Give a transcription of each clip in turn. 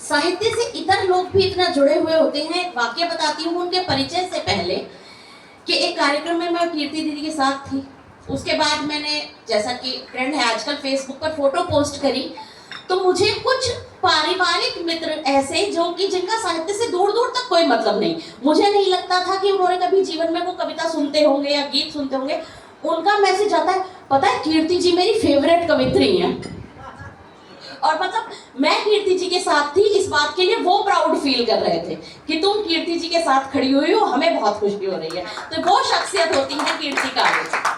साहित्य से इतर लोग भी इतना जुड़े हुए होते हैं। एक वाक्य बताती हूँ उनके परिचय से पहले कि एक कार्यक्रम में मैं कीर्ति दीदी के साथ थी। उसके बाद मैंने, जैसा कि ट्रेंड है आजकल, फेसबुक पर फोटो पोस्ट करी, तो मुझे कुछ पारिवारिक मित्र ऐसे जो कि जिनका साहित्य से दूर दूर तक कोई मतलब नहीं, मुझे नहीं लगता था कि उन्होंने कभी जीवन में वो कविता सुनते होंगे या गीत सुनते होंगे, उनका मैसेज आता है, पता है कीर्ति जी मेरी फेवरेट कवित्री हैं। और मतलब मैं कीर्ति जी के साथ थी, इस बात के लिए वो प्राउड फील कर रहे थे कि तुम कीर्ति जी के साथ खड़ी हुई हो, हमें बहुत खुशी हो रही है। तो वो शख्सियत होती है कीर्ति काले।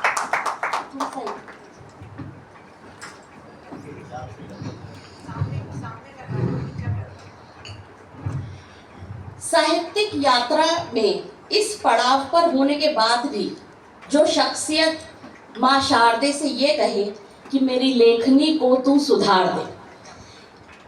साहित्यिक यात्रा में इस पड़ाव पर होने के बाद भी जो शख्सियत माँ शारदे से ये कहे कि मेरी लेखनी को तू सुधार दे,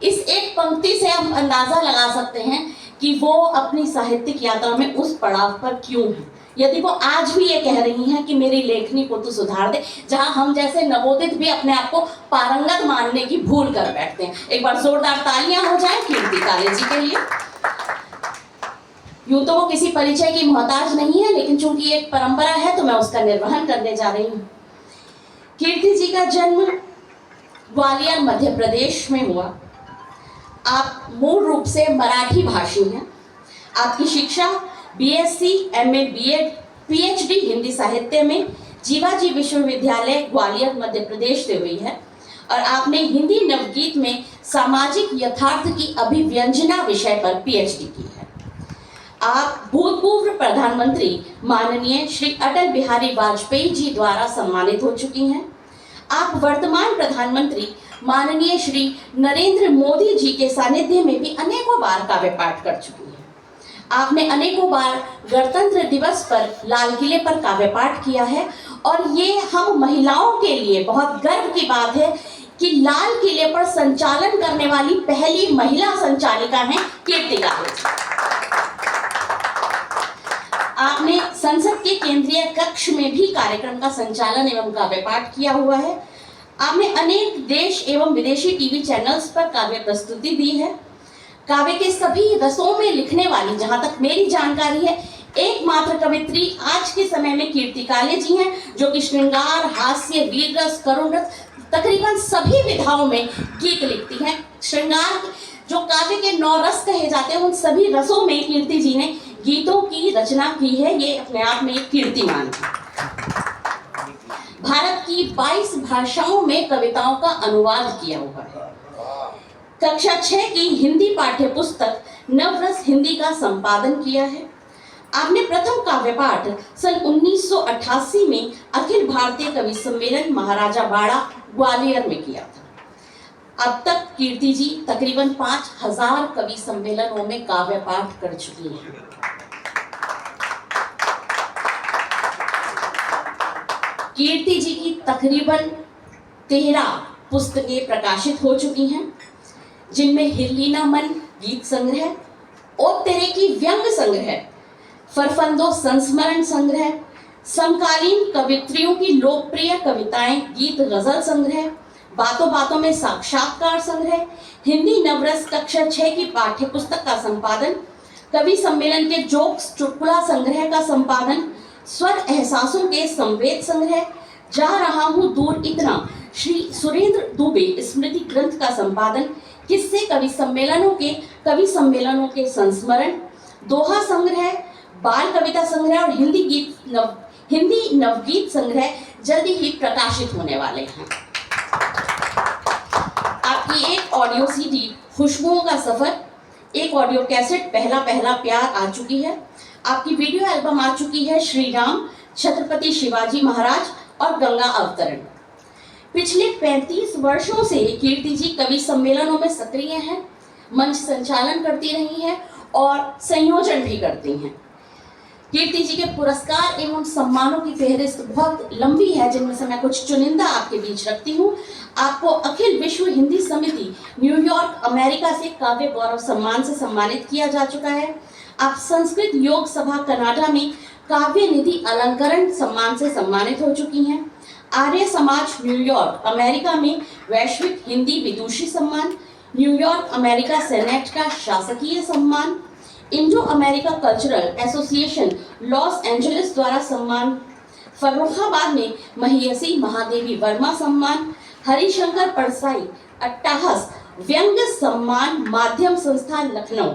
इस एक पंक्ति से हम अंदाजा लगा सकते हैं कि वो अपनी साहित्यिक यात्रा में उस पड़ाव पर क्यों है। यदि वो आज भी ये कह रही हैं कि मेरी लेखनी को तू सुधार दे, जहां हम जैसे नवोदित भी अपने आप को पारंगत मानने की भूल कर बैठते हैं। एक बार जोरदार तालियां हो जाए कीर्ति काले जी के लिए। यूं तो वो किसी परिचय की मोहताज नहीं है, लेकिन चूंकि एक परंपरा है तो मैं उसका निर्वहन करने जा रही हूँ। कीर्ति जी का जन्म ग्वालियर मध्य प्रदेश में हुआ। आप मूल रूप से मराठी भाषी हैं। आपकी शिक्षा BSc, MA, BEd, PhD Hindi साहित्य में जीवाजी विश्वविद्यालय ग्वालियर मध्य प्रदेश से हुई है और आपने हिंदी नवगीत में सामाजिक यथार्थ की अभिव्यंजना विषय पर पीएचडी की है। आप भूतपूर्व प्रधानमंत्री माननीय श्री अटल बिहारी वाजपेयी जी द्वारा सम्मानित हो चुकी हैं। आप वर्तमान प्रधानमंत्री माननीय श्री नरेंद्र मोदी जी के सानिध्य में भी अनेकों बार काव्य पाठ कर चुकी हैं। आपने अनेकों बार गणतंत्र दिवस पर लाल किले पर काव्य पाठ किया है और ये हम महिलाओं के लिए बहुत गर्व की बात है कि लाल किले पर संचालन करने वाली पहली महिला संचालिका हैं कीर्ति काले। आपने संसद के केंद्रीय कक्ष में भी कार्यक्रम का संचालन एवं काव्य पाठ किया हुआ है। आपने अनेक देश एवं विदेशी टीवी चैनल्स पर काव्य प्रस्तुति दी है। काव्य के सभी रसों में लिखने वाली, जहां तक मेरी जानकारी है, एकमात्र कवित्री आज के समय में कीर्ति काले जी हैं, जो कि श्रृंगार, हास्य, वीर रस, करुण रस, तकरीबन सभी विधाओं में गीत लिखती हैं। श्रृंगार जो काव्य के 9 रस कहे जाते हैं, उन सभी रसों में कीर्ति जी ने गीतों की रचना की है। ये अपने आप में एक कीर्तिमान है। भारत की 22 भाषाओं में कविताओं का अनुवाद किया हुआ है। कक्षा 6 की हिंदी पाठ्य पुस्तक नवरस हिंदी का संपादन किया है। आपने प्रथम काव्य पाठ सन 1988 में अखिल भारतीय कवि सम्मेलन महाराजा बाड़ा ग्वालियर में किया था। अब तक कीर्ति जी तकरीबन 5000 कवि सम्मेलनों में काव्य पाठ कर चुकी हैं। कीर्ति जी की तकरीबन 13 पुस्तकें प्रकाशित हो चुकी हैं, जिनमें हिरलीना मन गीत संग्रह, ओ तेरे की व्यंग संग्रह, फरफंदो संस्मरण संग्रह, समकालीन कवित्रियों की लोकप्रिय कविताएं गीत गजल संग्रह, बातों बातों में साक्षात्कार संग्रह, हिंदी नवरस कक्षा 6 की पाठ्य पुस्तक का संपादन, कवि सम्मेलन के जोक्स चुटकुला संग्रह का संपादन, स्वर एहसासों के संवेद संग्रह, जा रहा हूं दूर इतना श्री सुरेंद्र दुबे स्मृति ग्रंथ का संपादन, किस्से कवि सम्मेलनों के संस्मरण, दोहा संग्रह, बाल कविता संग्रह और हिंदी नवगीत संग्रह जल्दी ही प्रकाशित होने वाले हैं। आपकी एक ऑडियो सीडी खुशबुओं का सफर, एक ऑडियो कैसेट पहला पहला प्यार आ चुकी है। आपकी वीडियो एल्बम आ चुकी है श्री राम, छत्रपति शिवाजी महाराज और गंगा अवतरण। पिछले 35 वर्षों से कीर्ति जी कवि सम्मेलनों में सक्रिय हैं, मंच संचालन करती रही हैं और संयोजन भी करती हैं। कीर्ति जी के पुरस्कार एवं सम्मानों की फहरिस्त बहुत लंबी है, जिनमें से मैं कुछ चुनिंदा आपके बीच रखती हूँ। आपको अखिल विश्व हिंदी समिति न्यूयॉर्क अमेरिका से काव्य गौरव सम्मान से सम्मानित किया जा चुका है। आप संस्कृत योग सभा कनाडा में काव्य निधि अलंकरण सम्मान से सम्मानित हो चुकी हैं। आर्य समाज न्यूयॉर्क अमेरिका में वैश्विक हिंदी विदुषी सम्मान, न्यूयॉर्क अमेरिका सेनेट का शासकीय सम्मान, Indo America cultural association Los Angeles द्वारा सम्मान, फर्रुखाबाद में महियसी महादेवी वर्मा सम्मान, हरिशंकर परसाई अट्टाहस व्यंग्य सम्मान माध्यम संस्थान लखनऊ,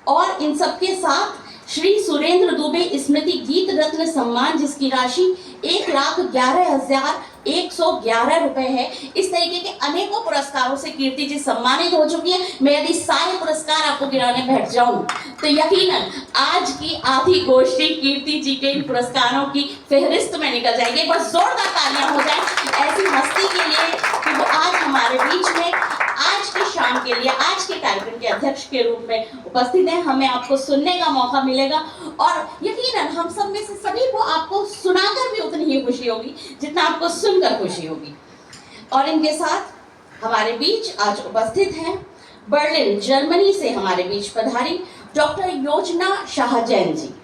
और इन सबके साथ श्री सुरेंद्र दुबे स्मृति गीत रत्न सम्मान जिसकी राशि 1,11,111 रुपए है। इस तरीके के अनेकों पुरस्कारों से कीर्ति जी सम्मानित हो चुकी हैं। मैं यदि सारे पुरस्कार आपको गिनाने बैठ जाऊं तो यकीनन आज की आधी गोष्ठी कीर्ति जी के इन पुरस्कारों की फहरिस्त में निकल जाएगी। एक बार जोरदार तालियां हो जाएं ऐसी हस्ती के लिए कि वो आज हमारे बीच में आज की शाम के लिए आज के कार्यक्रम के अध्यक्ष के रूप में उपस्थित हैं। हमें आपको सुनने का मौका मिलेगा और यकीनन हम सब में से सभी को आपको सुनाकर भी उतनी ही खुशी होगी जितना आपको सुनकर खुशी होगी। और इनके साथ हमारे बीच आज उपस्थित हैं बर्लिन जर्मनी से हमारे बीच पधारी डॉक्टर योजना शाहजैन जी।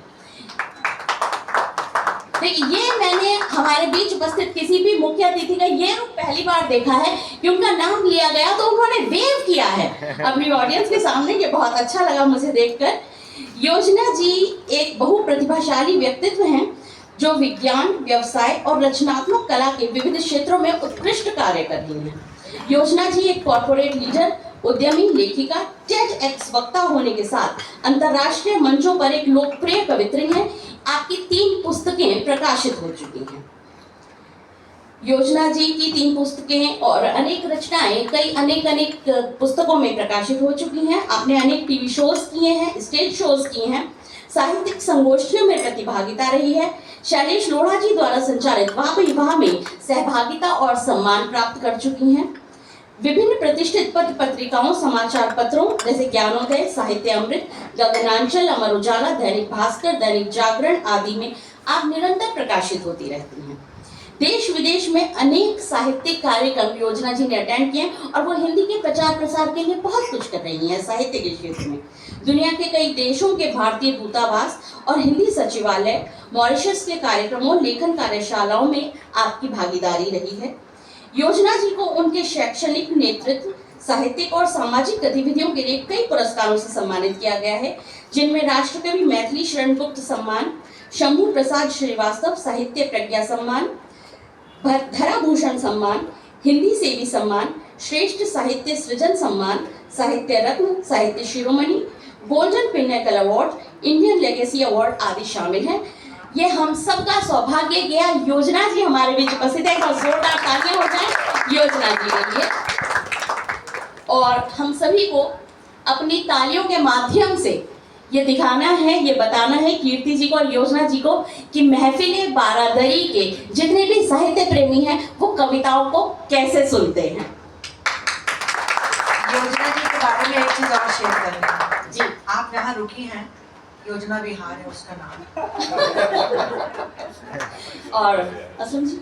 देखिए, ये मैंने हमारे बीच उपस्थित किसी भी मुख्य अतिथि का ये रूप पहली बार देखा है कि उनका नाम लिया गया तो उन्होंने वेव किया है अपनी ऑडियंस के सामने। ये बहुत अच्छा लगा मुझे देखकर। योजना जी एक बहुप्रतिभाशाली व्यक्तित्व हैं जो विज्ञान, व्यवसाय और रचनात्मक कला के विविध क्षेत्रों में उत्कृष्ट कार्य कर रही हैं। योजना जी एक कॉर्पोरेट लीडर, उद्यमी, लेखिका, TEDx वक्ता होने के साथ अंतर्राष्ट्रीय मंचों पर एक लोकप्रिय कवित्री हैं। आपकी 3 पुस्तकें प्रकाशित हो चुकी हैं। योजना जी की 3 पुस्तकें और अनेक रचनाएं कई अनेक पुस्तकों में प्रकाशित हो चुकी हैं। आपने अनेक टीवी शोज किए हैं, स्टेज शोज किए हैं, साहित्यिक संगोष्ठियों में प्रतिभागिता रही है। शैलेश लोढ़ा जी द्वारा संचालित वाह भाई वाह में सहभागिता और सम्मान प्राप्त कर चुकी हैं। विभिन्न प्रतिष्ठित पत्र पत्रिकाओं, समाचार पत्रों जैसे ज्ञानोदय, साहित्य अमृत, गगनांचल, अमर उजाला, दैनिक भास्कर, दैनिक जागरण आदि में आप निरंतर प्रकाशित होती रहती हैं। देश विदेश में अनेक साहित्यिक कार्यक्रम योजना जी ने अटेंड किए और वो हिंदी के प्रचार प्रसार के लिए बहुत कुछ कर रही हैं साहित्य के क्षेत्र में। दुनिया के कई देशों के भारतीय दूतावास और हिंदी सचिवालय, मॉरिशस के कार्यक्रमों, लेखन कार्यशालाओं में आपकी भागीदारी रही है। योजना जी को उनके शैक्षणिक नेतृत्व, साहित्यिक और सामाजिक गतिविधियों के लिए कई पुरस्कारों से सम्मानित किया गया है, जिनमें राष्ट्रकवि मैथिली शरण गुप्त सम्मान, शंभू प्रसाद श्रीवास्तव साहित्य प्रज्ञा सम्मान, धराभूषण सम्मान, हिंदी सेवी सम्मान, श्रेष्ठ साहित्य सृजन सम्मान, साहित्य रत्न, साहित्य शिरोमणि, golden pinnacle award, Indian legacy award आदि शामिल हैं। ये हम सबका सौभाग्य गया योजना जी हमारे बीच उपस्थित है। एक जोरदार तालियां हो जाए योजना जी के लिए। और हम सभी को अपनी तालियों के माध्यम से ये दिखाना है, ये बताना है कीर्ति जी को और योजना जी को कि महफिले बारादरी के जितने भी साहित्य प्रेमी हैं वो कविताओं को कैसे सुनते हैं। योजना जी के बारे में एक चीज और शेयर करेंगे जी। आप यहाँ रुकी हैं, योजना विहार है उसका नाम। और असलम जी